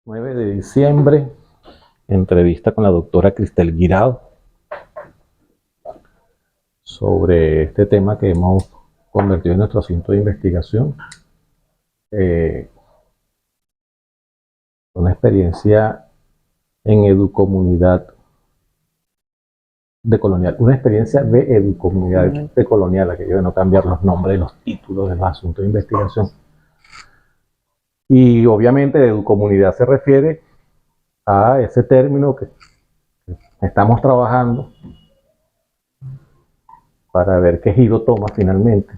9 de diciembre, entrevista con la doctora Cristel Guirao sobre este tema que hemos convertido en nuestro asunto de investigación. Una experiencia en Educomunidad decolonial, una experiencia de Educomunidad decolonial, aquello de no cambiar los nombres y los títulos de los asuntos de investigación. Y obviamente de Educomunidad se refiere a ese término que estamos trabajando para ver qué giro toma finalmente.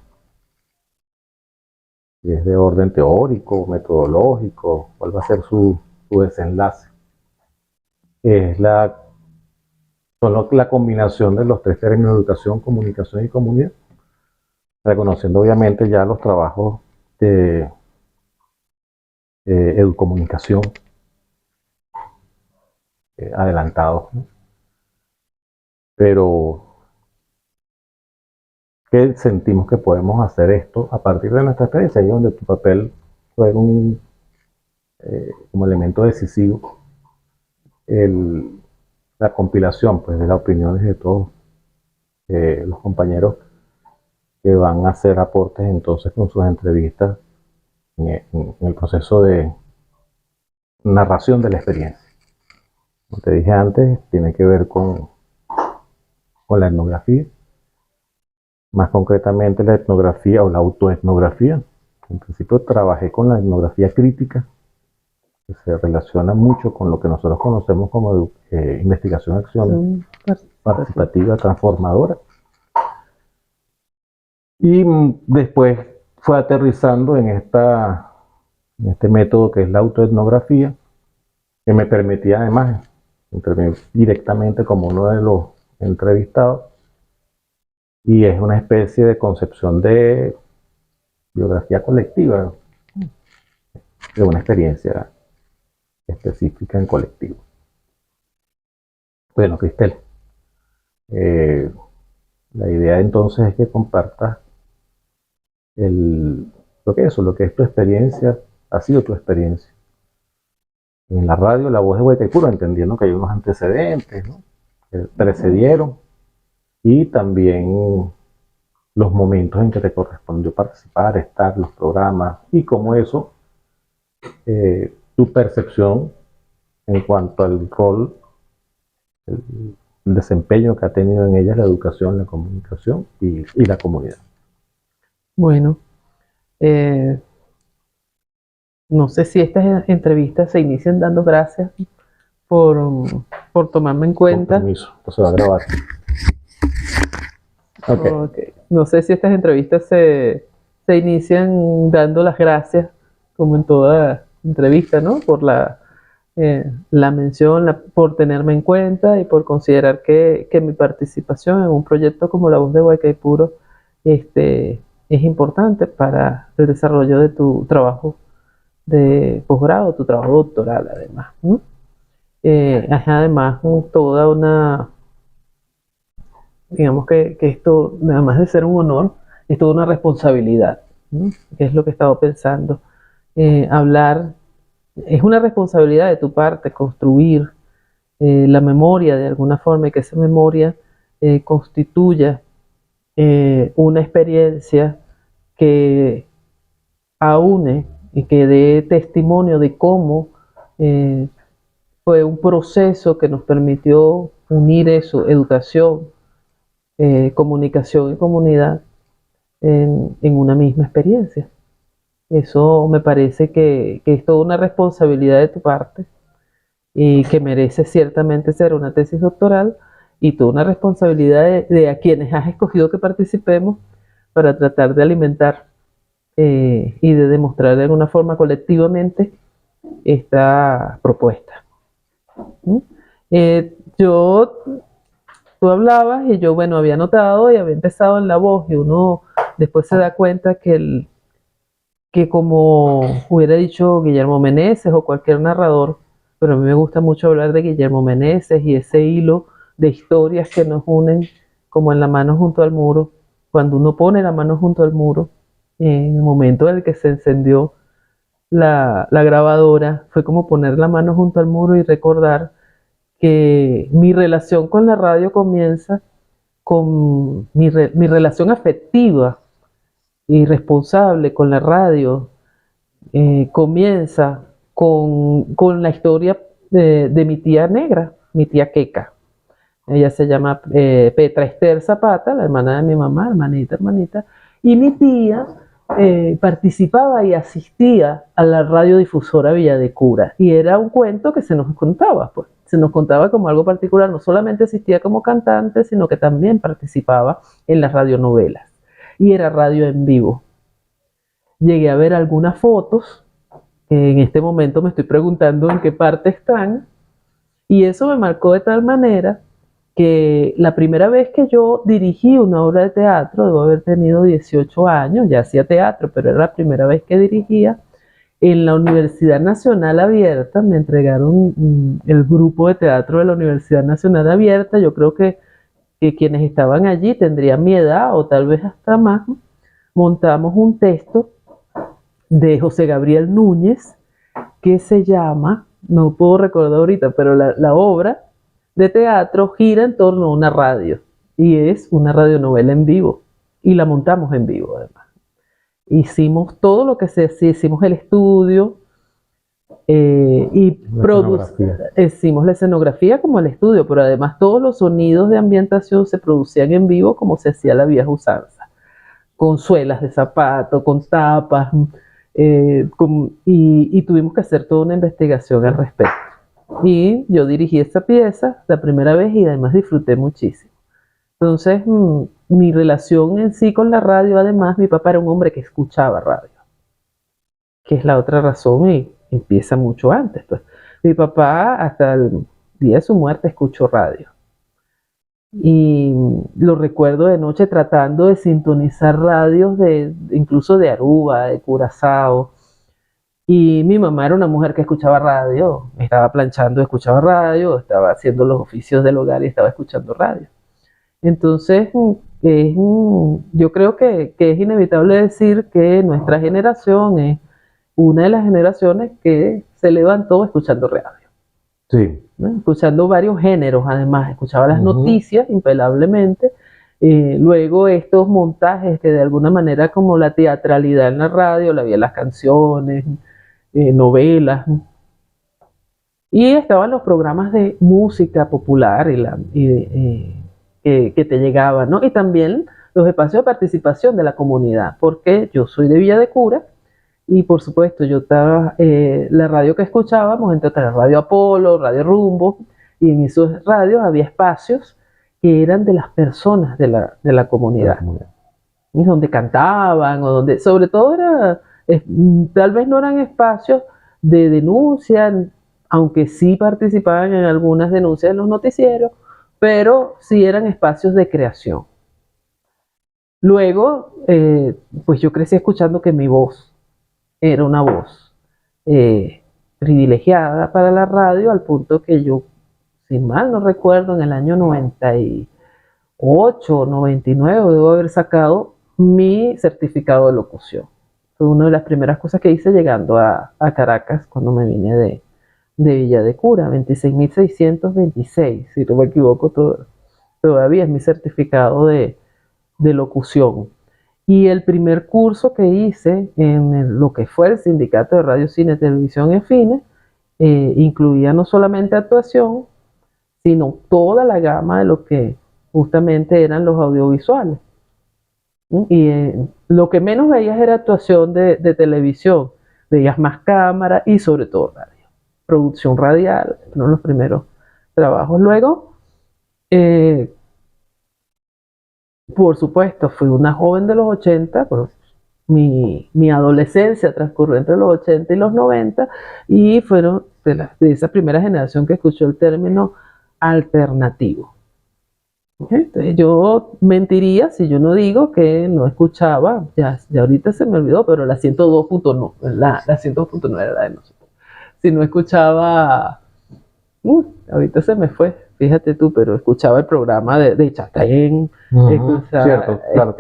Si es de orden teórico, metodológico, cuál va a ser su desenlace. Es la combinación de los tres términos: educación, comunicación y comunidad, reconociendo obviamente ya los trabajos de educomunicación adelantados, ¿no? Pero que sentimos que podemos hacer esto a partir de nuestra experiencia, y donde tu papel fue como elemento decisivo la compilación, pues, de las opiniones de todos los compañeros que van a hacer aportes entonces con sus entrevistas en el proceso de narración de la experiencia. Como te dije antes, tiene que ver con la etnografía, más concretamente la etnografía o la autoetnografía. En principio trabajé con la etnografía crítica, que se relaciona mucho con lo que nosotros conocemos como investigación-acción participativa transformadora. Y después fue aterrizando en este método que es la autoetnografía, que me permitía además intervenir directamente como uno de los entrevistados, y es una especie de concepción de biografía colectiva, de una experiencia específica en colectivo. Bueno, Cristel, la idea entonces es que compartas lo que es tu experiencia, ha sido tu experiencia en la radio La Voz de Guaycaipuro, entendiendo que hay unos antecedentes, ¿no?, que precedieron, y también los momentos en que te correspondió participar, estar, los programas, y cómo eso, tu percepción en cuanto al rol, el desempeño que ha tenido en ellas la educación, la comunicación y la comunidad. Bueno, no sé si estas entrevistas se inician dando gracias por tomarme en cuenta. Con permiso, esto se va a grabar. Okay. No sé si estas entrevistas se inician dando las gracias, como en toda entrevista, ¿no? Por la mención, por tenerme en cuenta y por considerar que mi participación en un proyecto como La Voz de Guaycaipuro es importante para el desarrollo de tu trabajo de posgrado, tu trabajo doctoral, además, ¿no? Además, toda una, digamos que esto, además de ser un honor, es toda una responsabilidad, ¿no? Que es lo que he estado pensando. Hablar, es una responsabilidad de tu parte construir la memoria de alguna forma, y que esa memoria constituya una experiencia que aúne y que dé testimonio de cómo fue un proceso que nos permitió unir eso, educación, comunicación y comunidad, en una misma experiencia. Eso me parece que es toda una responsabilidad de tu parte, y que merece ciertamente ser una tesis doctoral, y toda una responsabilidad de a quienes has escogido que participemos, para tratar de alimentar y de demostrar de alguna forma colectivamente esta propuesta. Tú hablabas y yo, bueno, había notado y había empezado en La Voz, y uno después se da cuenta que como hubiera dicho Guillermo Meneses o cualquier narrador, pero a mí me gusta mucho hablar de Guillermo Meneses y ese hilo de historias que nos unen, como en La Mano Junto al Muro, cuando uno pone la mano junto al muro, en el momento en el que se encendió la grabadora, fue como poner la mano junto al muro y recordar que mi relación con la radio comienza con mi relación afectiva y responsable con la radio, comienza con la historia de mi tía negra, mi tía Queca. Ella se llama Petra Esther Zapata, la hermana de mi mamá, hermanita, y mi tía participaba y asistía a la radiodifusora Villa de Cura, y era un cuento que se nos contaba, pues, se nos contaba como algo particular, no solamente asistía como cantante, sino que también participaba en las radionovelas, y era radio en vivo. Llegué a ver algunas fotos, que en este momento me estoy preguntando en qué parte están, y eso me marcó de tal manera que la primera vez que yo dirigí una obra de teatro, debo haber tenido 18 años, ya hacía teatro, pero era la primera vez que dirigía, en la Universidad Nacional Abierta, me entregaron el grupo de teatro de la Universidad Nacional Abierta, yo creo que quienes estaban allí tendrían mi edad o tal vez hasta más, montamos un texto de José Gabriel Núñez que se llama, no puedo recordar ahorita, pero la obra de teatro gira en torno a una radio y es una radionovela en vivo y la montamos en vivo además. Hicimos todo lo que se hacía, hicimos el estudio y hicimos la escenografía como el estudio, pero además todos los sonidos de ambientación se producían en vivo como se hacía la vieja usanza, con suelas de zapato, con tapas, y tuvimos que hacer toda una investigación al respecto. Y yo dirigí esta pieza la primera vez y además disfruté muchísimo. Entonces, mi relación en sí con la radio, además, mi papá era un hombre que escuchaba radio, que es la otra razón y empieza mucho antes. Pues. Mi papá, hasta el día de su muerte, escuchó radio. Y lo recuerdo de noche tratando de sintonizar radios incluso de Aruba, de Curazao. Y mi mamá era una mujer que escuchaba radio, estaba planchando, escuchaba radio, estaba haciendo los oficios del hogar y estaba escuchando radio. Entonces, yo creo que es inevitable decir que nuestra generación es una de las generaciones que se levantó escuchando radio. Sí. ¿No? Escuchando varios géneros, además, escuchaba las noticias, impelablemente. Luego estos montajes que de alguna manera, como la teatralidad en la radio, la había las canciones, novelas. Y estaban los programas de música popular que te llegaban, ¿no? Y también los espacios de participación de la comunidad, porque yo soy de Villa de Cura y por supuesto yo estaba, la radio que escuchábamos, entre otras Radio Apolo, Radio Rumbo, y en esos radios había espacios que eran de las personas de la comunidad, y donde cantaban, o donde, sobre todo tal vez no eran espacios de denuncia, aunque sí participaban en algunas denuncias en los noticieros, pero sí eran espacios de creación. Luego, pues yo crecí escuchando que mi voz era una voz privilegiada para la radio, al punto que yo, si mal no recuerdo, en el año 98, 99, debo haber sacado mi certificado de locución. Fue una de las primeras cosas que hice llegando a Caracas cuando me vine de Villa de Cura, 26.626, si no me equivoco, todavía es mi certificado de locución. Y el primer curso que hice en lo que fue el Sindicato de Radio, Cine, Televisión y Fines, incluía no solamente actuación, sino toda la gama de lo que justamente eran los audiovisuales. Y lo que menos veías era actuación de televisión, veías más cámara y sobre todo radio. Producción radial, fueron los primeros trabajos. Luego, por supuesto, fui una joven de los 80, pues mi adolescencia transcurrió entre los 80 y los 90, y fueron de esa primera generación que escuchó el término alternativo. Entonces, yo mentiría si yo no digo que no escuchaba, ya ahorita se me olvidó, pero la 102.9, la 102.9 era la de nosotros. Si no escuchaba, ahorita se me fue, fíjate tú, pero escuchaba el programa de Chatén, cierto, claro.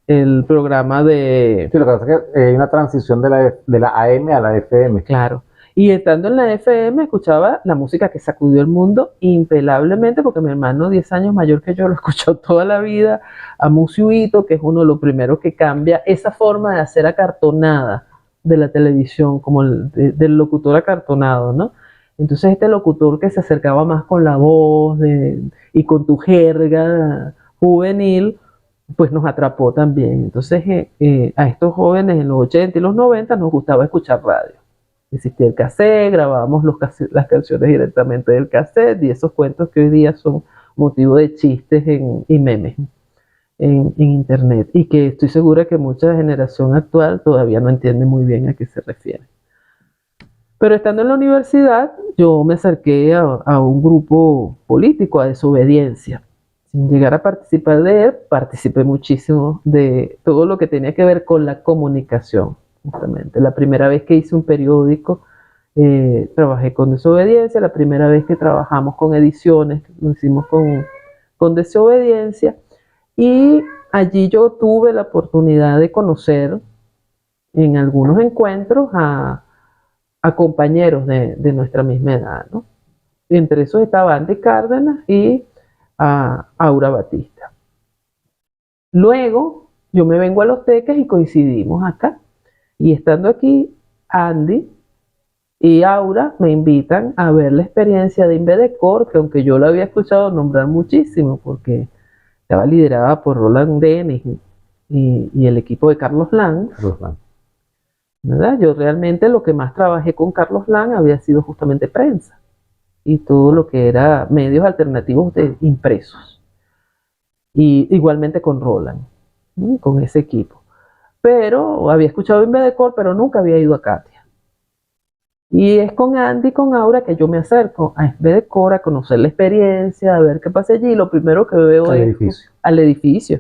el programa de... Sí, lo que pasa es que hay una transición de la AM a la FM. Claro. Y estando en la FM, escuchaba la música que sacudió el mundo impelablemente, porque mi hermano, 10 años mayor que yo, lo escuchó toda la vida, a Musiuito, que es uno de los primeros que cambia esa forma de hacer acartonada de la televisión, como del locutor acartonado, ¿no? Entonces este locutor que se acercaba más con la voz y con tu jerga juvenil, pues nos atrapó también. Entonces a estos jóvenes en los 80 y los 90 nos gustaba escuchar radio. Existía el cassette, grabábamos las canciones directamente del cassette y esos cuentos que hoy día son motivo de chistes y memes en internet, y que estoy segura que mucha generación actual todavía no entiende muy bien a qué se refiere. Pero estando en la universidad, yo me acerqué a un grupo político, a Desobediencia. Sin llegar a participar de él, participé muchísimo de todo lo que tenía que ver con la comunicación. Justamente, la primera vez que hice un periódico, trabajé con Desobediencia. La primera vez que trabajamos con ediciones, lo hicimos con Desobediencia. Y allí yo tuve la oportunidad de conocer en algunos encuentros a compañeros de nuestra misma edad, ¿no? Entre esos estaba Andy Cárdenas y a Aura Batista. Luego yo me vengo a Los Teques y coincidimos acá. Y estando aquí, Andy y Aura me invitan a ver la experiencia de Invedecor, que aunque yo la había escuchado nombrar muchísimo, porque estaba liderada por Roland Denis y el equipo de Carlos Lanz, ¿verdad? Yo realmente lo que más trabajé con Carlos Lanz había sido justamente prensa y todo lo que era medios alternativos impresos. Y igualmente con Roland, con ese equipo. Pero había escuchado Invedecor, pero nunca había ido a Katia. Y es con Andy y con Aura que yo me acerco a Invedecor a conocer la experiencia, a ver qué pasa allí. Lo primero que veo es al edificio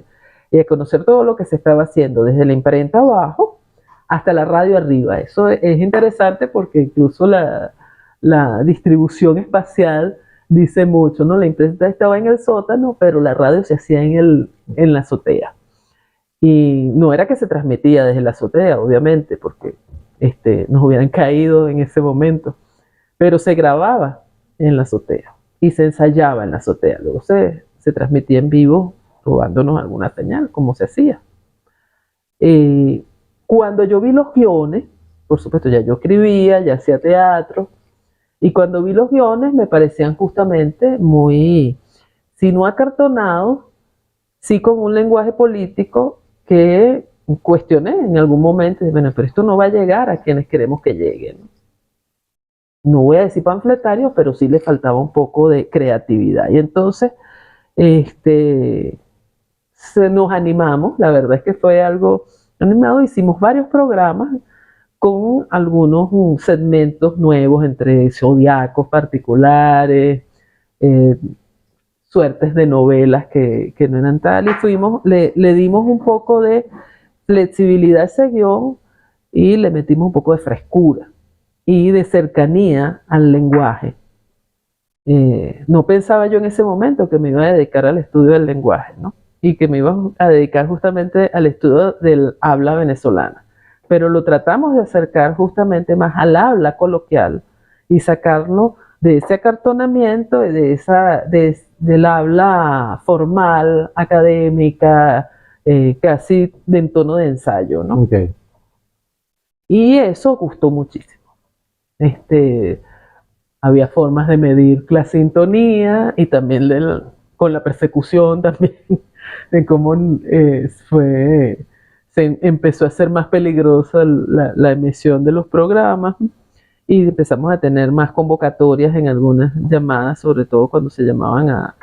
y a conocer todo lo que se estaba haciendo, desde la imprenta abajo hasta la radio arriba. Eso es interesante porque incluso la distribución espacial dice mucho, ¿no? La imprenta estaba en el sótano, pero la radio se hacía en la azotea. Y no era que se transmitía desde la azotea, obviamente, porque nos hubieran caído en ese momento, pero se grababa en la azotea y se ensayaba en la azotea. Luego se transmitía en vivo, robándonos alguna señal, como se hacía. Cuando yo vi los guiones, por supuesto, ya yo escribía, ya hacía teatro, y cuando vi los guiones me parecían justamente muy, si no acartonados, sí con un lenguaje político que cuestioné en algún momento. Bueno, pero esto no va a llegar a quienes queremos que lleguen. No voy a decir panfletario, pero sí le faltaba un poco de creatividad. Y entonces, nos animamos. La verdad es que fue algo animado. Hicimos varios programas con algunos segmentos nuevos, entre zodiacos particulares, suertes de novelas que no eran tal, y le dimos un poco de flexibilidad a ese guión y le metimos un poco de frescura y de cercanía al lenguaje. No pensaba yo en ese momento que me iba a dedicar al estudio del lenguaje, ¿no? Y que me iba a dedicar justamente al estudio del habla venezolana. Pero lo tratamos de acercar justamente más al habla coloquial y sacarlo de ese acartonamiento, del habla formal, académica, casi en tono de ensayo, ¿no? Okay. Y eso gustó muchísimo. Había formas de medir la sintonía y también con la persecución también, de cómo se empezó a ser más peligrosa la emisión de los programas, y empezamos a tener más convocatorias en algunas llamadas, sobre todo cuando se llamaban a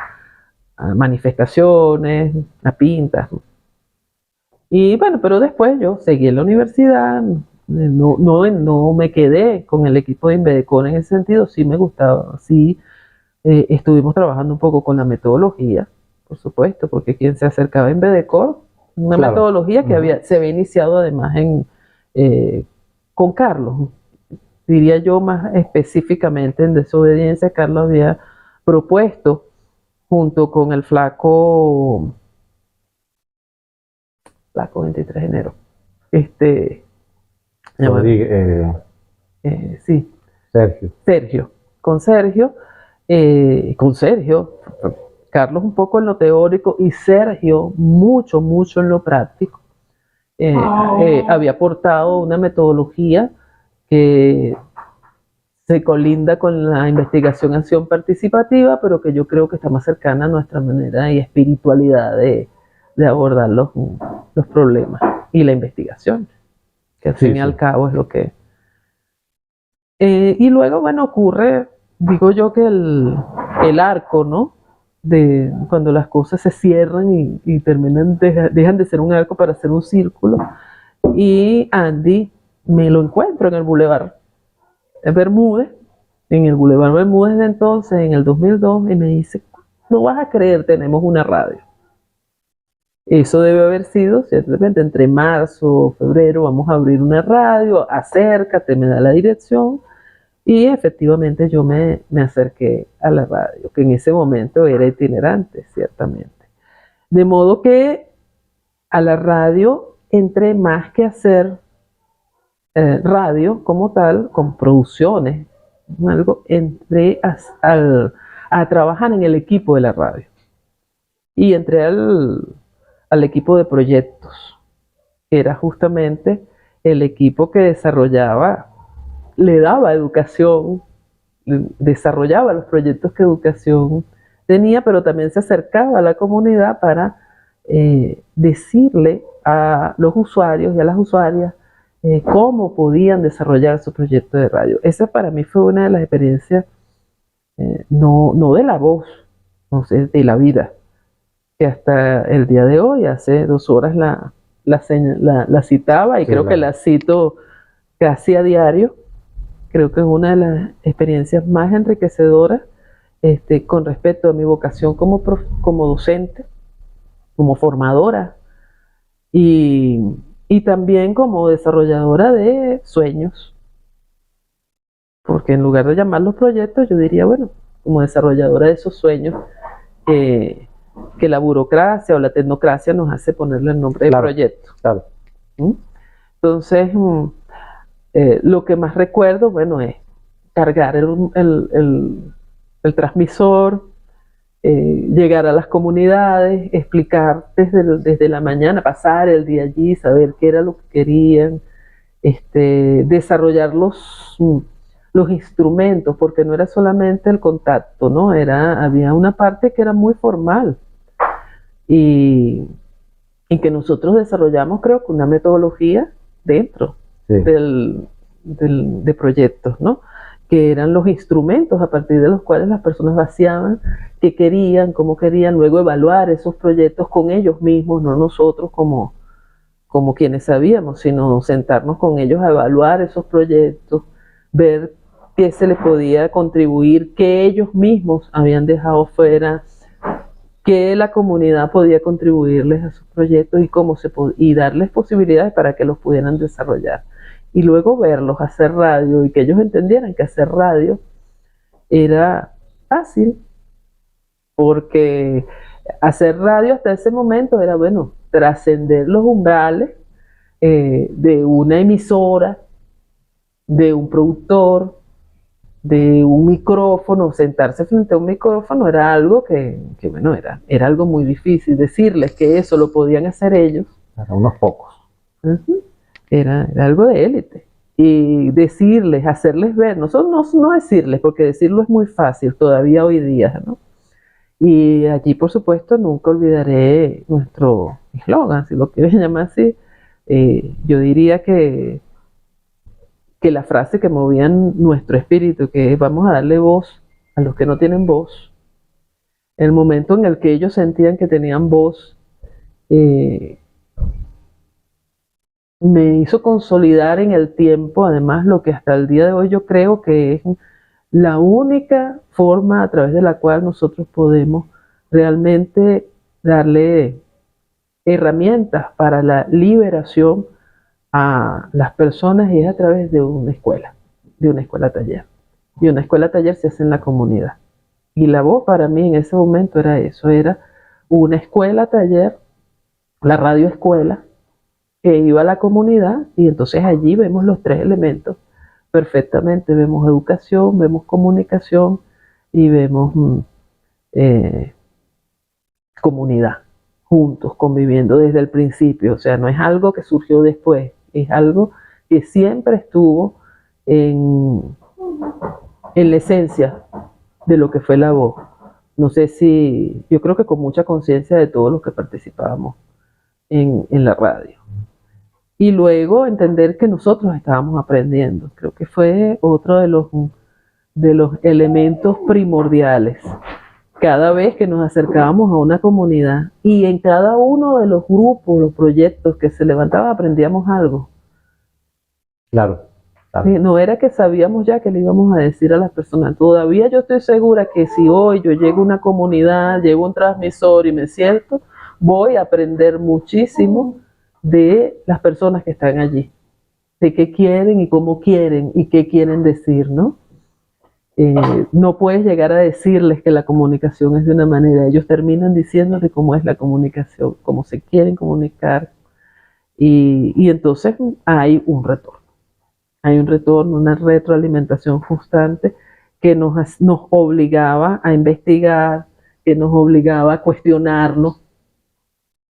manifestaciones, a pintas. Y bueno, pero después yo seguí en la universidad, no me quedé con el equipo de Invedecor en ese sentido, sí me gustaba, sí estuvimos trabajando un poco con la metodología, por supuesto, porque quien se acercaba a Invedecor, una metodología que se había iniciado además con Carlos, diría yo más específicamente en Desobediencia. Carlos había propuesto junto con el flaco Flaco 23 de enero. Este, ya va, Rodríguez, sí, Sergio. Sergio. Con Sergio, Carlos un poco en lo teórico y Sergio mucho, mucho en lo práctico. Había aportado una metodología que se colinda con la investigación acción participativa, pero que yo creo que está más cercana a nuestra manera y espiritualidad de abordar los problemas y la investigación, que al Sí, fin y sí. al cabo es lo que... y luego, bueno, ocurre, digo yo que el arco, ¿no? De cuando las cosas se cierran y terminan, dejan de ser un arco para ser un círculo. Y Andy me lo encuentro en el Boulevard Bermúdez, en el Boulevard Bermúdez de entonces, en el 2002, y me dice, no vas a creer, tenemos una radio. Eso debe haber sido, ciertamente, entre marzo, febrero, vamos a abrir una radio, acércate, me da la dirección, y efectivamente yo me acerqué a la radio, que en ese momento era itinerante, ciertamente. De modo que a la radio entré más que hacer radio como tal, con producciones, algo, entré a trabajar en el equipo de la radio. Y entré al equipo de proyectos, que era justamente el equipo que desarrollaba, le daba educación, desarrollaba los proyectos que educación tenía, pero también se acercaba a la comunidad para decirle a los usuarios y a las usuarias cómo podían desarrollar su proyecto de radio. Esa para mí fue una de las experiencias, no de la voz, no sé, de la vida, que hasta el día de hoy, hace 2 horas la citaba y Sí, creo que la cito casi a diario. Creo que es una de las experiencias más enriquecedoras con respecto a mi vocación como docente, como formadora y también como desarrolladora de sueños, porque en lugar de llamarlos proyectos, yo diría, bueno, como desarrolladora de esos sueños que la burocracia o la tecnocracia nos hace ponerle el nombre de Claro, proyecto. claro. Entonces, lo que más recuerdo, bueno, es cargar el transmisor, llegar a las comunidades, explicar desde la mañana, pasar el día allí, saber qué era lo que querían, desarrollar los instrumentos, porque no era solamente el contacto, ¿no? Había una parte que era muy formal y que nosotros desarrollamos, creo que una metodología dentro Sí. de proyectos, ¿no? Que eran los instrumentos a partir de los cuales las personas vaciaban qué querían, cómo querían, luego evaluar esos proyectos con ellos mismos, no nosotros como quienes sabíamos, sino sentarnos con ellos a evaluar esos proyectos, ver qué se les podía contribuir, qué ellos mismos habían dejado fuera, qué la comunidad podía contribuirles a sus proyectos y darles posibilidades para que los pudieran desarrollar. Y luego verlos hacer radio y que ellos entendieran que hacer radio era fácil, porque hacer radio hasta ese momento era, bueno, trascender los umbrales de una emisora, de un productor, de un micrófono, sentarse frente a un micrófono era algo que bueno, era algo muy difícil. Decirles que eso lo podían hacer ellos. Para unos pocos. Era algo de élite. Y decirles, hacerles ver, nosotros no decirles, porque decirlo es muy fácil todavía hoy día, ¿no? Y allí, por supuesto, nunca olvidaré nuestro eslogan, si lo quieres llamar así. Yo diría que la frase que movía nuestro espíritu, que es vamos a darle voz a los que no tienen voz, el momento en el que ellos sentían que tenían voz, me hizo consolidar en el tiempo, además, lo que hasta el día de hoy yo creo que es la única forma a través de la cual nosotros podemos realmente darle herramientas para la liberación a las personas, y es a través de una escuela taller. Y una escuela taller se hace en la comunidad. Y la voz para mí en ese momento era eso, era una escuela taller, la radio escuela, que iba a la comunidad, y entonces allí vemos los tres elementos perfectamente. Vemos educación, vemos comunicación y vemos comunidad, juntos, conviviendo desde el principio. O sea, no es algo que surgió después, es algo que siempre estuvo en la esencia de lo que fue la voz. No sé si, yo creo que con mucha conciencia de todos los que participábamos en la radio. Y luego entender que nosotros estábamos aprendiendo. Creo que fue otro de los elementos primordiales. Cada vez que nos acercábamos a una comunidad y en cada uno de los grupos, los proyectos que se levantaban, aprendíamos algo. Claro, claro. No era que sabíamos ya que le íbamos a decir a las personas. Todavía yo estoy segura que si hoy yo llego a una comunidad, llego a un transmisor y me siento, voy a aprender muchísimo de las personas que están allí, de qué quieren y cómo quieren y qué quieren decir, ¿no? No puedes llegar a decirles que la comunicación es de una manera, ellos terminan diciéndote cómo es la comunicación, cómo se quieren comunicar, y entonces hay un retorno, una retroalimentación constante que nos obligaba a investigar, que nos obligaba a cuestionarnos,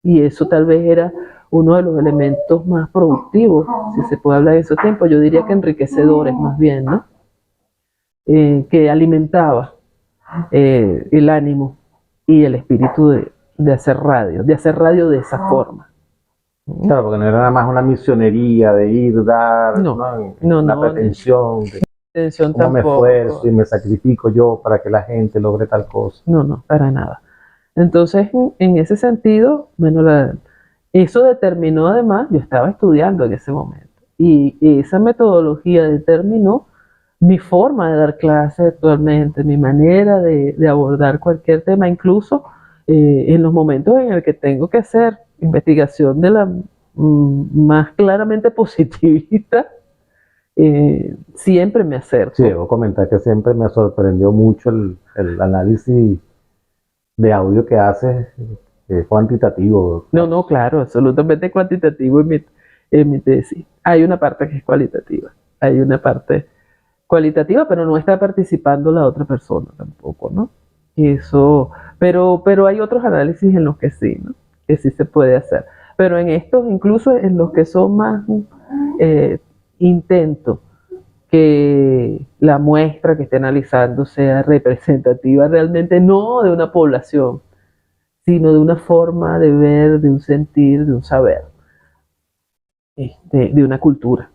y eso tal vez era uno de los elementos más productivos, si se puede hablar de esos tiempos, yo diría que enriquecedores más bien, ¿no? Que alimentaba el ánimo y el espíritu de hacer radio de esa forma. Claro, porque no era nada más una misionería de ir, dar, No, una pretensión de cómo me esfuerzo y me sacrifico yo para que la gente logre tal cosa. No, para nada. Entonces, en ese sentido, bueno, eso determinó además, yo estaba estudiando en ese momento, y esa metodología determinó mi forma de dar clases actualmente, mi manera de abordar cualquier tema, incluso en los momentos en el que tengo que hacer investigación de la más claramente positivista, siempre me acerco. Sí, debo comentar que siempre me sorprendió mucho el análisis de audio que haces, cuantitativo. No, claro, absolutamente cuantitativo en mi tesis. Hay una parte que es cualitativa, hay una parte cualitativa, pero no está participando la otra persona tampoco, ¿no? Eso, pero hay otros análisis en los que sí, ¿no? Que sí se puede hacer. Pero en estos, incluso en los que son más intento que la muestra que esté analizando sea representativa realmente, no de una población, sino de una forma de ver, de un sentir, de un saber, de una cultura.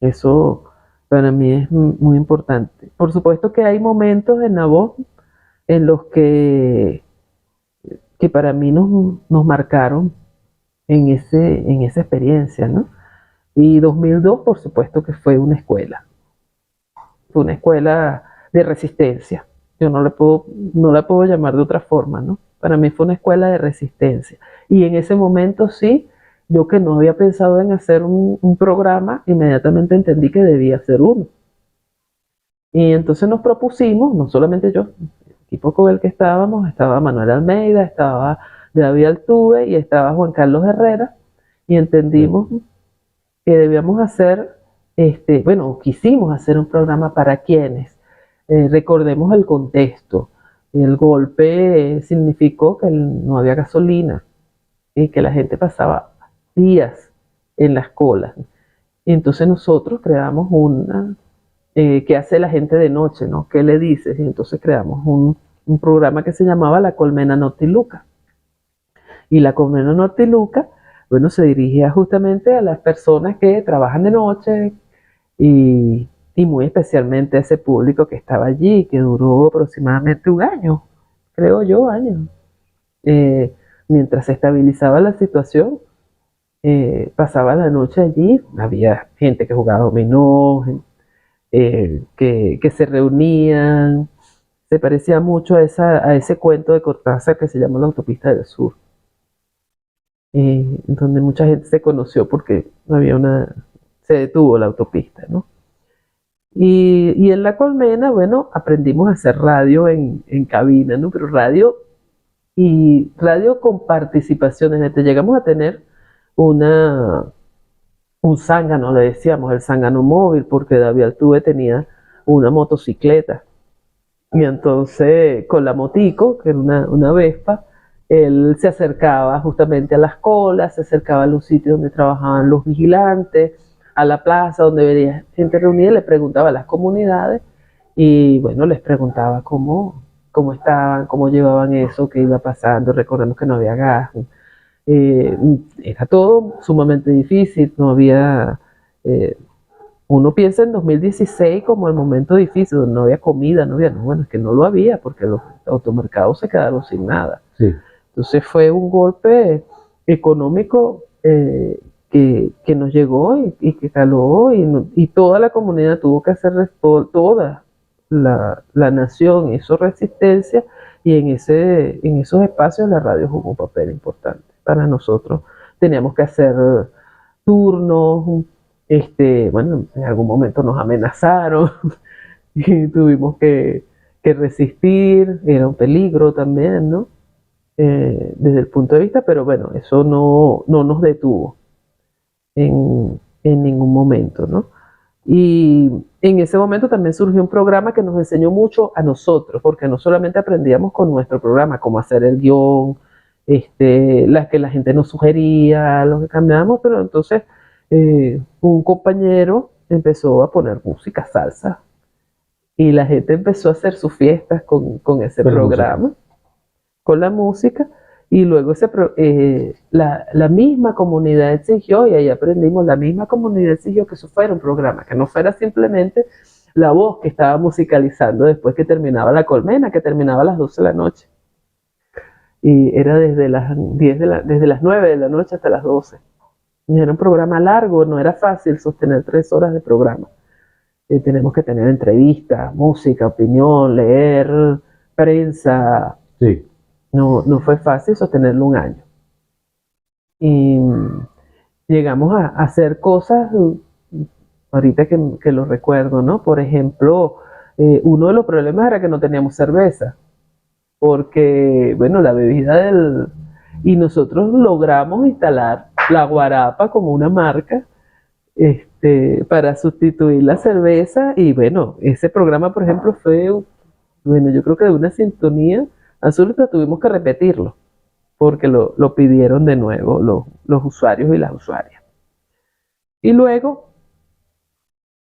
Eso para mí es muy importante. Por supuesto que hay momentos en la voz en los que para mí nos marcaron en esa experiencia, ¿no? Y 2002, por supuesto que fue una escuela. Fue una escuela de resistencia. Yo no la puedo llamar de otra forma, ¿no? Para mí fue una escuela de resistencia. Y en ese momento sí, yo que no había pensado en hacer un programa, inmediatamente entendí que debía hacer uno. Y entonces nos propusimos, no solamente yo, el equipo con el que estábamos, estaba Manuel Almeida, estaba David Altuve y estaba Juan Carlos Herrera, y entendimos que debíamos hacer, quisimos hacer un programa para quienes. Recordemos el contexto. El golpe significó que no había gasolina y que la gente pasaba días en las colas. Y entonces nosotros creamos una, ¿qué hace la gente de noche, no? ¿Qué le dices? Y entonces creamos un programa que se llamaba La Colmena Nortiluca. Y La Colmena Nortiluca, bueno, se dirigía justamente a las personas que trabajan de noche y muy especialmente a ese público que estaba allí, que duró aproximadamente un año, creo yo, años. Mientras se estabilizaba la situación, pasaba la noche allí, había gente que jugaba dominó, que se reunían, se parecía mucho a ese cuento de Cortázar que se llama La Autopista del Sur, donde mucha gente se conoció porque se detuvo la autopista, ¿no? Y en La Colmena, bueno, aprendimos a hacer radio en cabina, ¿no? Pero radio con participaciones. Llegamos a tener una, un zángano, le decíamos, el zángano móvil, porque David Altuve tenía una motocicleta. Y entonces con la motico, que era una Vespa, él se acercaba justamente a las colas, se acercaba a los sitios donde trabajaban los vigilantes, a la plaza donde venía gente reunida, le preguntaba a las comunidades y bueno, les preguntaba cómo estaban, cómo llevaban eso, qué iba pasando. Recordemos que no había gas, eh, era todo sumamente difícil, no había... eh, uno piensa en 2016 como el momento difícil, donde no había comida, no había, no, bueno, es que no lo había porque los automercados se quedaron sin nada. Sí. Entonces fue un golpe económico que nos llegó y que caló y toda la comunidad tuvo que hacer, toda la nación hizo resistencia y en esos espacios la radio jugó un papel importante para nosotros. Teníamos que hacer turnos, bueno, en algún momento nos amenazaron y tuvimos que resistir, era un peligro también, ¿no? Desde el punto de vista, pero bueno, eso no nos detuvo en ningún momento, ¿no? Y en ese momento también surgió un programa que nos enseñó mucho a nosotros, porque no solamente aprendíamos con nuestro programa, cómo hacer el guión, las que la gente nos sugería, lo que cambiábamos, pero entonces un compañero empezó a poner música salsa y la gente empezó a hacer sus fiestas con ese Con la programa, con la música, y luego la misma comunidad exigió, y ahí aprendimos, la misma comunidad exigió que eso fuera un programa, que no fuera simplemente la voz que estaba musicalizando después que terminaba la colmena, que terminaba a las 12 de la noche. Y era desde las 10 desde las 9 de la noche hasta las 12. Y era un programa largo, no era fácil sostener 3 horas de programa. Tenemos que tener entrevistas, música, opinión, leer, prensa. Sí. No fue fácil sostenerlo un año. Y llegamos a hacer cosas, ahorita que lo recuerdo, ¿no? Por ejemplo, uno de los problemas era que no teníamos cerveza, porque, bueno, la bebida y nosotros logramos instalar la guarapa como una marca para sustituir la cerveza, y bueno, ese programa, por ejemplo, fue, bueno, yo creo que de una sintonía absoluta, tuvimos que repetirlo, porque lo pidieron de nuevo los usuarios y las usuarias. Y luego,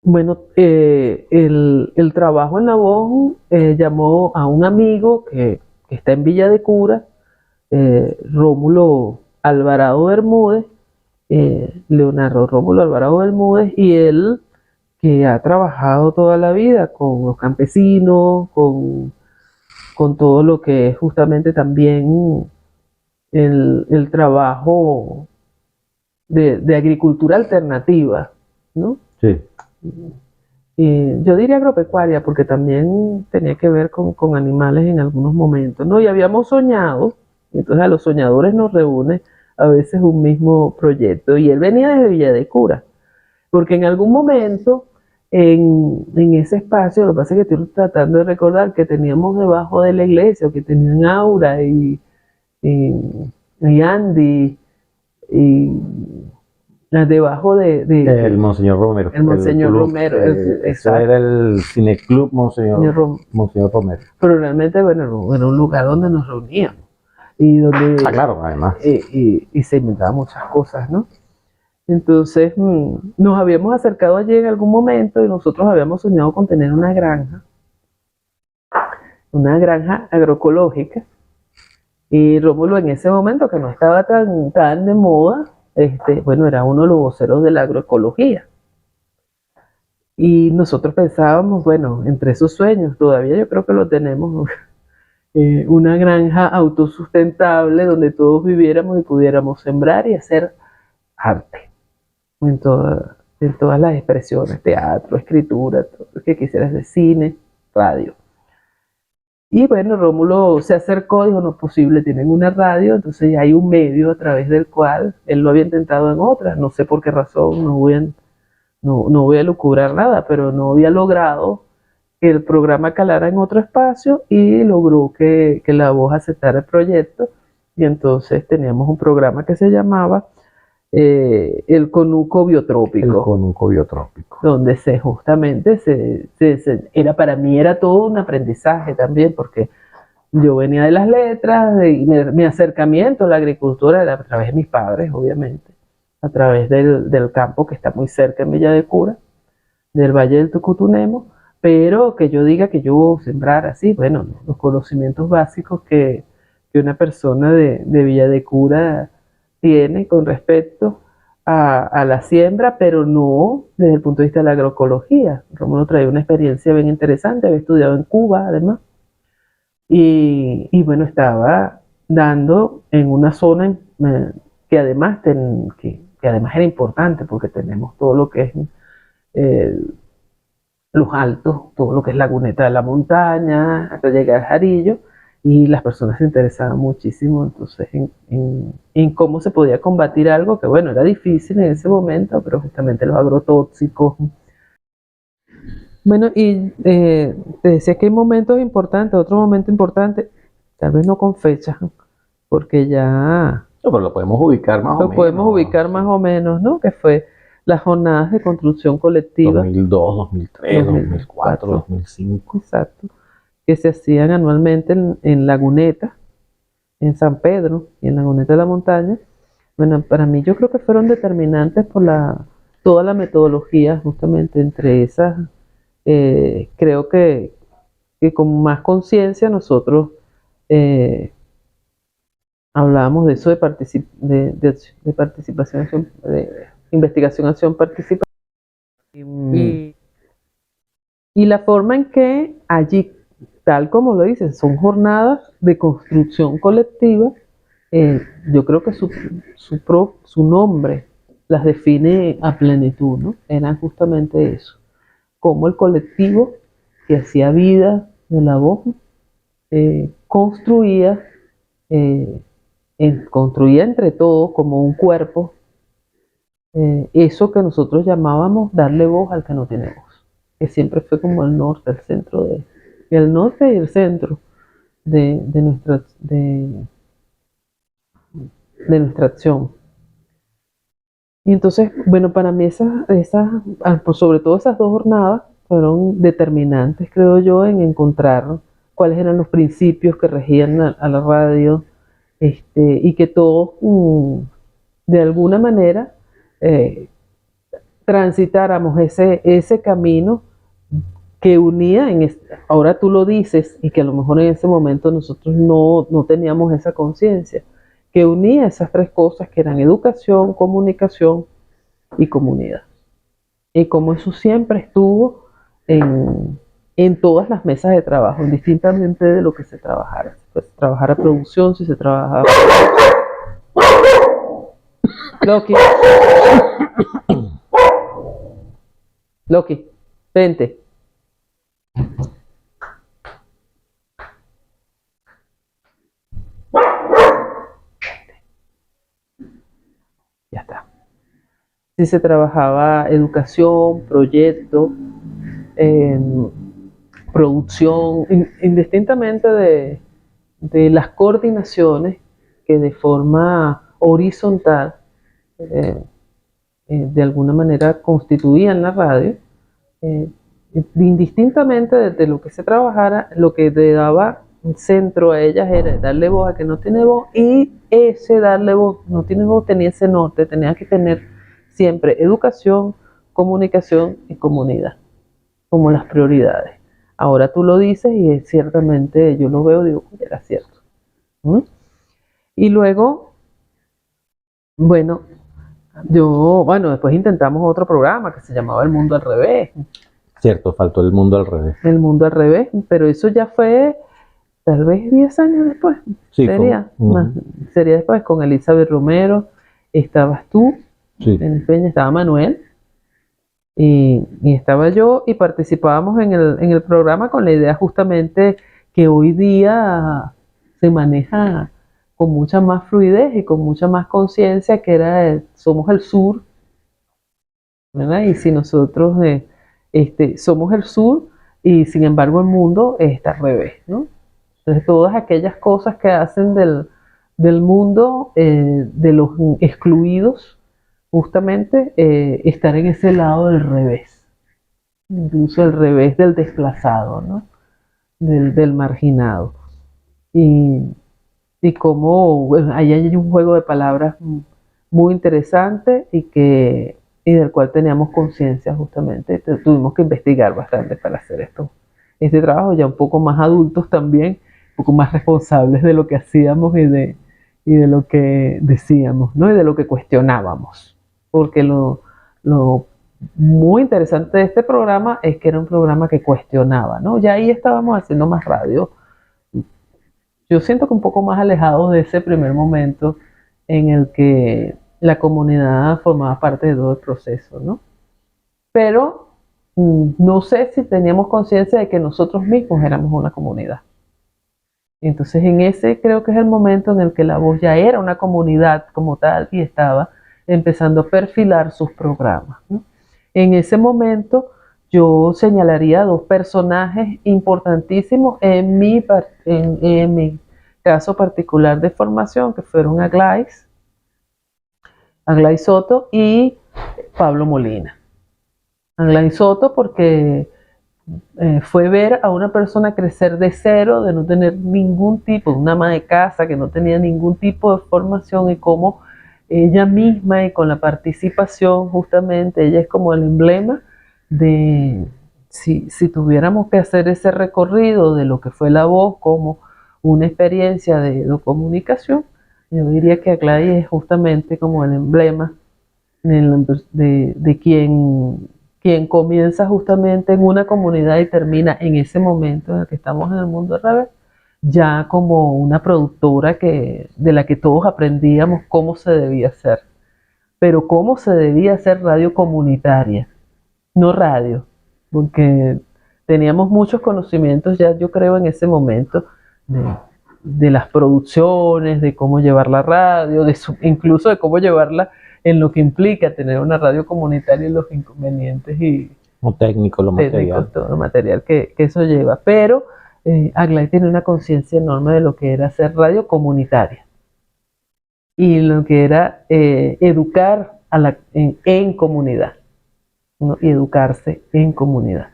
bueno, el trabajo en la voz llamó a un amigo que está en Villa de Cura, Rómulo Alvarado Bermúdez, Leonardo Rómulo Alvarado Bermúdez, y él que ha trabajado toda la vida con los campesinos, con todo lo que es justamente también el trabajo de agricultura alternativa, ¿no? Sí. Y yo diría agropecuaria porque también tenía que ver con animales en algunos momentos, ¿no? Y habíamos soñado, entonces a los soñadores nos reúne a veces un mismo proyecto, y él venía desde Villa de Cura, porque en algún momento en ese espacio, lo que pasa es que estoy tratando de recordar que teníamos debajo de la iglesia, que tenían Aura y Andy, y debajo El Monseñor Romero. el Monseñor Romero, ese era el cineclub Monseñor Romero. pero realmente, bueno, era un lugar donde nos reuníamos y donde Claro, además. y se inventaban muchas cosas, ¿no? Entonces nos habíamos acercado allí en algún momento y nosotros habíamos soñado con tener una granja agroecológica, y Rómulo en ese momento, que no estaba tan de moda, bueno, era uno de los voceros de la agroecología. Y nosotros pensábamos, bueno, entre esos sueños, todavía yo creo que lo tenemos, una granja autosustentable donde todos viviéramos y pudiéramos sembrar y hacer arte en todas las expresiones, teatro, escritura, todo lo que quisieras, de cine, radio. Y bueno, Rómulo se acercó, dijo, no es posible, tienen una radio, entonces ya hay un medio a través del cual él lo había intentado en otras, no sé por qué razón, no voy a lucubrar nada, pero no había logrado que el programa calara en otro espacio, y logró que La Voz aceptara el proyecto, y entonces teníamos un programa que se llamaba el conuco biotrópico. El conuco biotrópico. Donde justamente era, para mí era todo un aprendizaje también, porque yo venía de las letras y mi acercamiento a la agricultura era a través de mis padres, obviamente, a través del campo que está muy cerca en Villa de Cura, del Valle del Tucutunemo, pero que yo diga que yo sembrara así, bueno, los conocimientos básicos que una persona de Villa de Cura tiene con respecto a la siembra, pero no desde el punto de vista de la agroecología. Rómulo traía una experiencia bien interesante, había estudiado en Cuba además, y bueno, estaba dando en una zona que además que además era importante porque tenemos todo lo que es los altos, todo lo que es Laguneta de la Montaña, hasta llegar al Jarillo, y las personas se interesaban muchísimo entonces en cómo se podía combatir algo que, bueno, era difícil en ese momento, pero justamente los agrotóxicos. Bueno, y te decía que hay momentos importantes, otro momento importante, tal vez no con fecha, porque ya No, pero lo podemos ubicar más o lo menos. podemos ubicar más o menos, ¿no? Que fue las jornadas de construcción colectiva. 2002, 2003, 2004, 2005. Exacto. Que se hacían anualmente en Laguneta, en San Pedro y en Laguneta de la Montaña. Bueno, para mí yo creo que fueron determinantes por toda la metodología, justamente entre esas. Creo que con más conciencia nosotros hablábamos de eso de participación, de investigación, acción, participación. Y la forma en que allí, tal como lo dicen, son jornadas de construcción colectiva, yo creo que su nombre las define a plenitud, ¿no? Eran justamente eso, como el colectivo que hacía vida de la voz construía entre todos como un cuerpo, eso que nosotros llamábamos darle voz al que no tiene voz, que siempre fue como el norte, el centro el norte y el centro de nuestra acción. Y entonces, bueno, para mí pues sobre todo esas dos jornadas fueron determinantes, creo yo, en encontrar cuáles eran los principios que regían a la radio, y que todos de alguna manera transitáramos ese camino que unía, ahora tú lo dices, y que a lo mejor en ese momento nosotros no teníamos esa conciencia, que unía esas tres cosas que eran educación, comunicación y comunidad. Y como eso siempre estuvo en todas las mesas de trabajo, indistintamente de lo que se trabajara. Si se trabajara producción, si se trabajaba... Loki, vente. Ya está. Si se trabajaba educación, proyecto, producción, indistintamente de las coordinaciones que de forma horizontal de alguna manera constituían la radio, indistintamente de lo que se trabajara, lo que le daba centro a ellas era darle voz a que no tiene voz, y ese darle voz, no tiene voz, tenía ese norte, tenía que tener siempre educación, comunicación y comunidad como las prioridades. Ahora tú lo dices y ciertamente yo lo veo y digo, era cierto. Y luego, bueno, después intentamos otro programa que se llamaba El Mundo al Revés. Cierto, faltó El Mundo al Revés. El Mundo al Revés, pero eso ya fue tal vez 10 años después. Sí, sería después con Elizabeth Romero, estabas tú, sí. En Peña estaba Manuel, y estaba yo, y participábamos en el programa con la idea justamente que hoy día se maneja con mucha más fluidez y con mucha más conciencia, que era somos el sur, ¿verdad? Y si nosotros somos el sur, y sin embargo el mundo está al revés, ¿no? Entonces todas aquellas cosas que hacen del mundo, de los excluidos, justamente estar en ese lado del revés, incluso el revés del desplazado, ¿no? Del marginado. Y, y como bueno, ahí hay un juego de palabras muy interesante y del cual teníamos conciencia justamente. Tuvimos que investigar bastante para hacer este trabajo, ya un poco más adultos también, un poco más responsables de lo que hacíamos y de lo que decíamos, ¿no? Y de lo que cuestionábamos. Porque lo muy interesante de este programa es que era un programa que cuestionaba, ¿no? Ya ahí estábamos haciendo más radio. Yo siento que un poco más alejados de ese primer momento en el que la comunidad formaba parte de todo el proceso, ¿no? Pero no sé si teníamos conciencia de que nosotros mismos éramos una comunidad. Entonces en ese creo que es el momento en el que La Voz ya era una comunidad como tal y estaba empezando a perfilar sus programas, ¿no? En ese momento yo señalaría dos personajes importantísimos en mi caso particular de formación, que fueron Aglai Soto y Pablo Molina. Aglai Soto porque fue ver a una persona crecer de cero, de no tener ningún tipo, una ama de casa que no tenía ningún tipo de formación, y cómo ella misma y con la participación justamente, ella es como el emblema de si tuviéramos que hacer ese recorrido de lo que fue La Voz como una experiencia de comunicación, yo diría que Aglai es justamente como el emblema de quien comienza justamente en una comunidad y termina en ese momento en el que estamos en el mundo al revés, ya como una productora de la que todos aprendíamos cómo se debía hacer, pero cómo se debía hacer radio comunitaria, no radio, porque teníamos muchos conocimientos ya, yo creo, en ese momento de, de las producciones, de cómo llevar la radio, incluso de cómo llevarla en lo que implica tener una radio comunitaria y los inconvenientes y Lo técnico, lo material. todo lo material que eso lleva. Pero Aglai tiene una conciencia enorme de lo que era hacer radio comunitaria y lo que era educar en comunidad, ¿no? Y educarse en comunidad.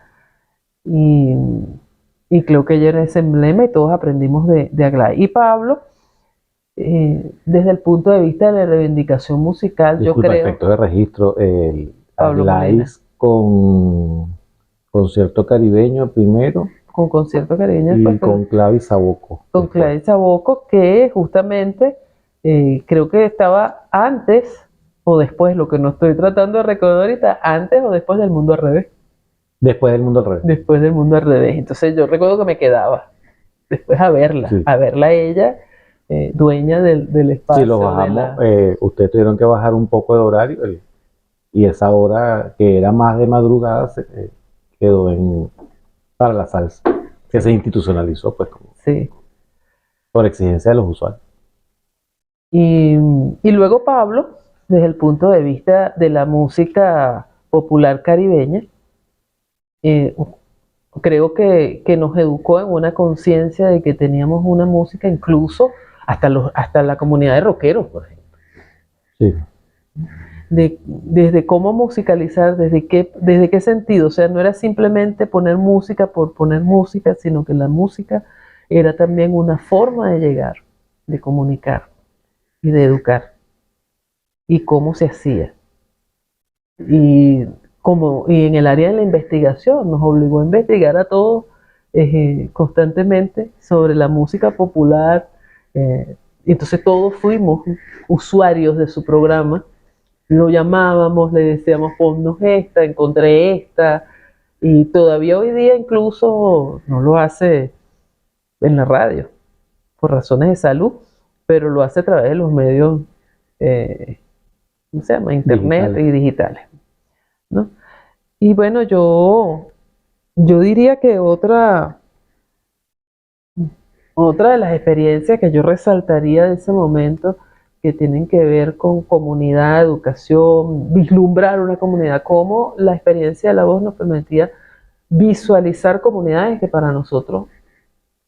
Y, y creo que ella era ese emblema y todos aprendimos de Aglai. Y Pablo, desde el punto de vista de la reivindicación musical, Disculpa, yo creo... efecto de registro, el Pablo Molina. Aglai con concierto caribeño primero Con concierto caribeño y después, con Clavi Saboco. con Clay Saboco, que justamente creo que estaba antes o después, lo que no estoy tratando de recordar ahorita, antes o después del mundo al revés. Después del mundo al revés. Después del mundo al revés. Entonces yo recuerdo que me quedaba después a verla, Sí. a verla a ella, dueña del espacio. Sí, lo de bajamos. Ustedes tuvieron que bajar un poco de horario y esa hora que era más de madrugada quedó para la salsa, que se institucionalizó pues como Sí. por exigencia de los usuarios. Y luego Pablo, desde el punto de vista de la música popular caribeña, eh, creo que nos educó en una conciencia de que teníamos una música incluso hasta la comunidad de rockeros, por ejemplo. Sí. Desde cómo musicalizar, desde qué sentido. O sea, no era simplemente poner música por poner música, sino que la música era también una forma de llegar, de comunicar y de educar. Y cómo se hacía. Y en el área de la investigación nos obligó a investigar a todos constantemente sobre la música popular. Entonces todos fuimos usuarios de su programa, lo llamábamos, le decíamos ponnos esta, encontré esta, y todavía hoy día incluso no lo hace en la radio por razones de salud, pero lo hace a través de los medios ¿cómo se llama? Internet Digitales. y digitales, ¿no? Y bueno, yo diría que otra de las experiencias que yo resaltaría de ese momento, que tienen que ver con comunidad, educación, vislumbrar una comunidad, cómo la experiencia de La Voz nos permitía visualizar comunidades que para nosotros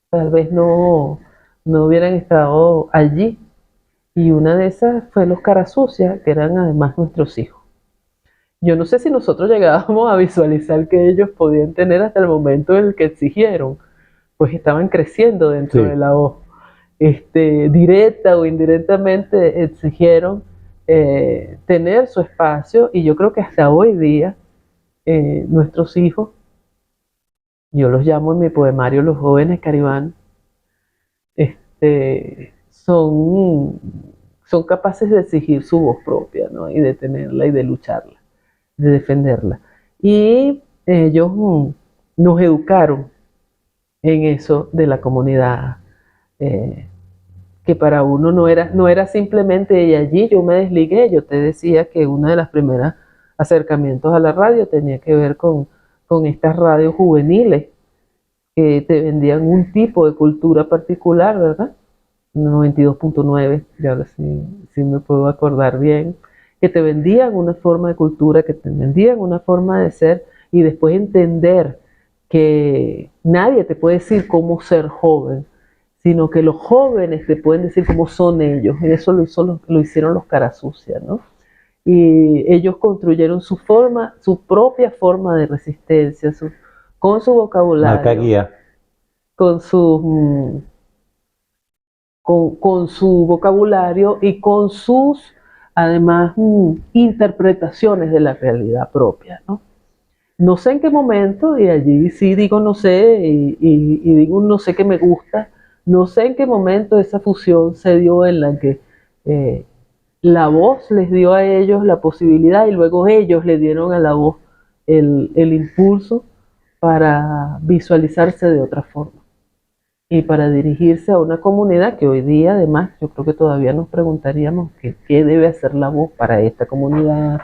tal vez no hubieran estado allí, Y una de esas fue los Carasucia, que eran además nuestros hijos. Yo no sé si nosotros llegábamos a visualizar que ellos podían tener hasta el momento en el que exigieron, pues estaban creciendo dentro de Sí, la voz. Directa o indirectamente exigieron tener su espacio, y yo creo que hasta hoy día nuestros hijos, yo los llamo en mi poemario los jóvenes caribanos, son capaces de exigir su voz propia, ¿no? Y de tenerla y de lucharla, de defenderla. Y ellos nos educaron en eso de la comunidad, eh, que para uno no era simplemente y allí yo me desligué. Yo te decía que una de las primeras acercamientos a la radio tenía que ver con estas radios juveniles que te vendían un tipo de cultura particular, ¿verdad? 92.9, ya ahora sí me puedo acordar bien, que te vendían una forma de cultura, que te vendían una forma de ser, y después entender que nadie te puede decir cómo ser joven, sino que los jóvenes te pueden decir cómo son ellos, y eso lo hicieron los Carasucia, ¿no? Y ellos construyeron su forma, su propia forma de resistencia, con su marca vocabulario, guía. con sus con su vocabulario y con sus, además, interpretaciones de la realidad propia, ¿no? No sé en qué momento, y allí sí digo no sé, y digo no sé que me gusta, no sé en qué momento esa fusión se dio en la que la voz les dio a ellos la posibilidad y luego ellos le dieron a la voz el impulso para visualizarse de otra forma y para dirigirse a una comunidad que hoy día, además, yo creo que todavía nos preguntaríamos qué debe hacer la voz para esta comunidad,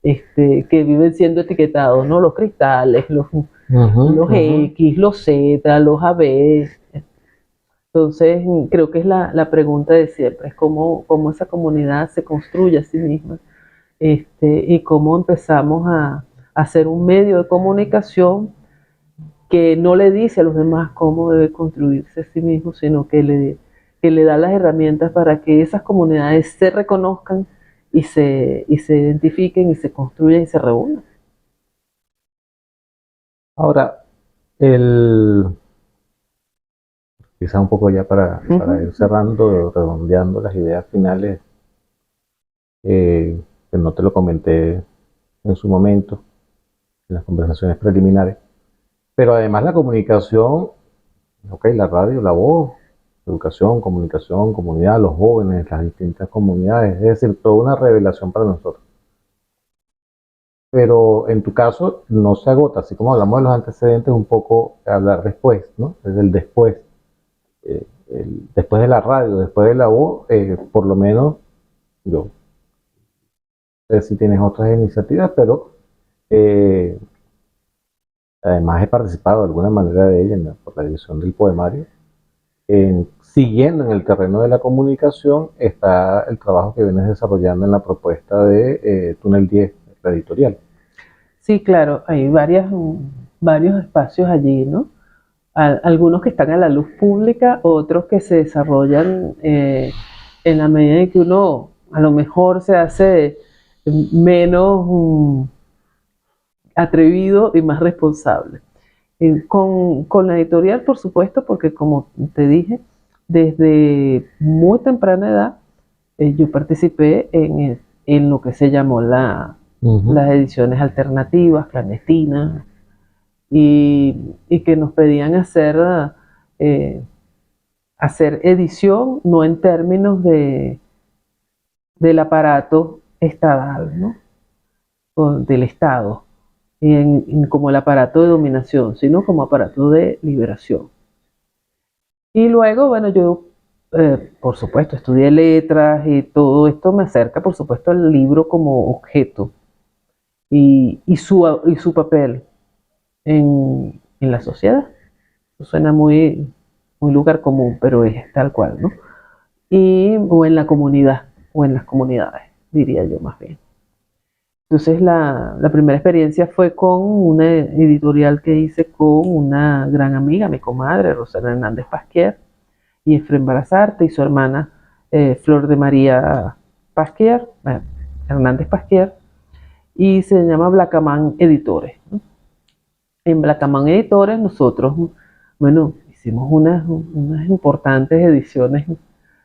que viven siendo etiquetados, ¿no? Los cristales, los X, los Z, los AB. Entonces, creo que es la pregunta de siempre, es cómo esa comunidad se construye a sí misma, y cómo empezamos a hacer un medio de comunicación que no le dice a los demás cómo debe construirse a sí mismo, sino que le da las herramientas para que esas comunidades se reconozcan y se identifiquen y se construyan y se reúnan. Ahora, quizá un poco ya para ir cerrando, redondeando las ideas finales, que no te lo comenté en su momento, en las conversaciones preliminares, pero además la comunicación, ok, la radio, la voz, educación, comunicación, comunidad, los jóvenes, las distintas comunidades, es decir, toda una revelación para nosotros. Pero en tu caso no se agota, así como hablamos de los antecedentes, un poco hablar después, ¿no? Desde el después, después de la radio, después de la voz, por lo menos yo sé si tienes otras iniciativas, pero eh, además he participado de alguna manera de ella, ¿no? Por la edición del poemario. Siguiendo en el terreno de la comunicación está el trabajo que vienes desarrollando en la propuesta de Túnel 10, la editorial. Sí, claro, hay varios espacios allí, ¿no? Algunos que están a la luz pública, otros que se desarrollan en la medida en que uno a lo mejor se hace menos atrevido y más responsable. Con la editorial, por supuesto, porque como te dije, desde muy temprana edad yo participé en lo que se llamó las ediciones alternativas, clandestinas, y que nos pedían hacer edición, no en términos del aparato estatal, ¿no? O del Estado, como el aparato de dominación, sino como aparato de liberación. Y luego, bueno, yo, por supuesto, estudié letras y todo esto me acerca, por supuesto, al libro como objeto y su papel en la sociedad. Eso suena muy, muy lugar común, pero es tal cual, ¿no? O en la comunidad, o en las comunidades, diría yo más bien. Entonces la primera experiencia fue con una editorial que hice con una gran amiga, mi comadre, Rosana Hernández Pasquier, y Efren Barazarte y su hermana Flor de María Pasquier, Hernández Pasquier, y se llama Blackaman Editores, ¿no? En Blackaman Editores nosotros, bueno, hicimos unas importantes ediciones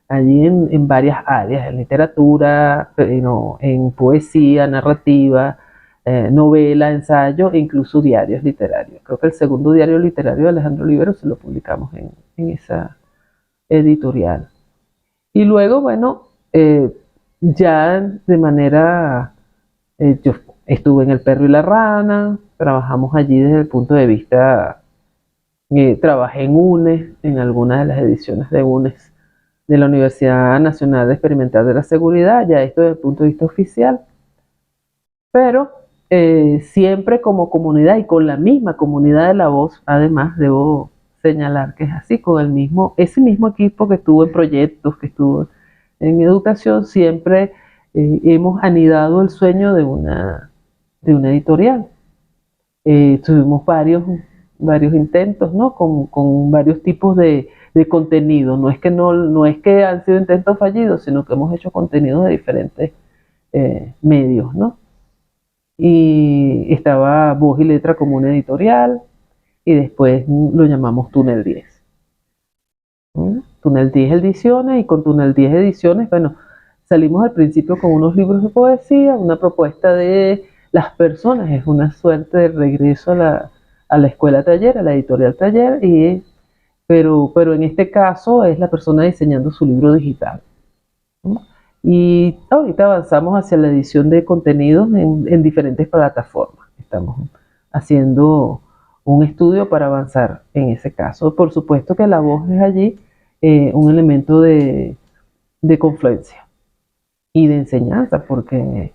allí en varias áreas, en literatura, en poesía, narrativa, novela, ensayo e incluso diarios literarios. Creo que el segundo diario literario de Alejandro Olivero se lo publicamos en esa editorial. Y luego, bueno, ya de manera, yo estuve en El Perro y la Rana, trabajamos allí desde el punto de vista, trabajé en UNES, en algunas de las ediciones de UNES de la Universidad Nacional Experimental de la Seguridad, ya esto desde el punto de vista oficial, pero siempre como comunidad y con la misma comunidad de La Voz, además debo señalar que es así, con ese mismo equipo que estuvo en proyectos, que estuvo en educación, siempre hemos anidado el sueño de una editorial. Tuvimos varios intentos, ¿no? Con varios tipos de contenido. No es que han sido intentos fallidos, sino que hemos hecho contenido de diferentes medios, ¿no? Y estaba Voz y Letra como una editorial, y después lo llamamos Túnel 10. Túnel 10 Ediciones, y con Túnel 10 Ediciones, bueno, salimos al principio con unos libros de poesía, una propuesta de las personas, es una suerte de regreso a la escuela taller, a la editorial taller, pero en este caso es la persona diseñando su libro digital, ¿no? Y ahorita avanzamos hacia la edición de contenidos en diferentes plataformas. Estamos haciendo un estudio para avanzar en ese caso. Por supuesto que La Voz es allí un elemento de confluencia y de enseñanza, porque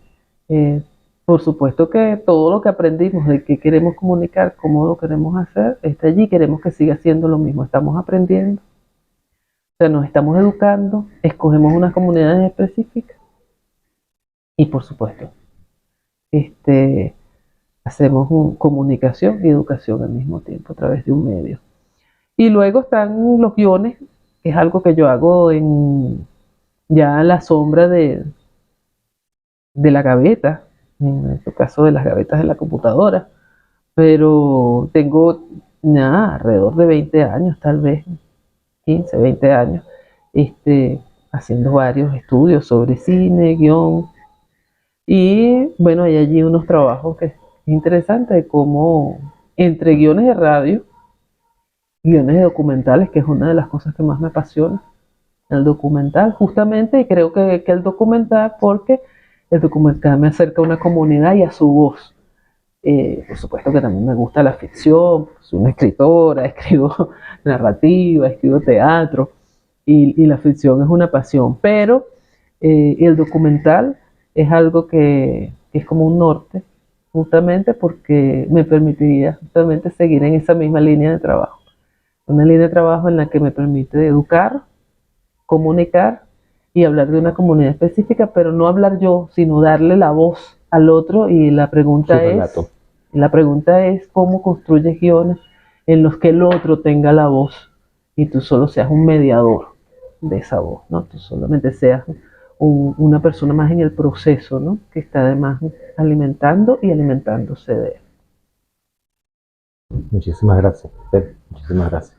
por supuesto que todo lo que aprendimos de qué queremos comunicar, cómo lo queremos hacer, está allí. Queremos que siga siendo lo mismo. Estamos aprendiendo, o sea, nos estamos educando, escogemos unas comunidades específicas y por supuesto hacemos comunicación y educación al mismo tiempo a través de un medio. Y luego están los guiones, que es algo que yo hago ya a la sombra de la gaveta, en este caso de las gavetas de la computadora, pero tengo alrededor de 20 años, tal vez 15, 20 años, haciendo varios estudios sobre cine, guión, y bueno, hay allí unos trabajos que es interesante de cómo entre guiones de radio, guiones de documentales, que es una de las cosas que más me apasiona, el documental, justamente, y creo que el documental, porque el documental me acerca a una comunidad y a su voz. Por supuesto que también me gusta la ficción, soy una escritora, escribo narrativa, escribo teatro, y la ficción es una pasión, pero el documental es algo que es como un norte, justamente porque me permitiría justamente seguir en esa misma línea de trabajo. Una línea de trabajo en la que me permite educar, comunicar y hablar de una comunidad específica, pero no hablar yo, sino darle la voz al otro. Y la pregunta es cómo construyes guiones en los que el otro tenga la voz y tú solo seas un mediador de esa voz, ¿no? Tú solamente seas una persona más en el proceso, ¿no? Que está además alimentando y alimentándose de él. Muchísimas gracias. Muchísimas gracias.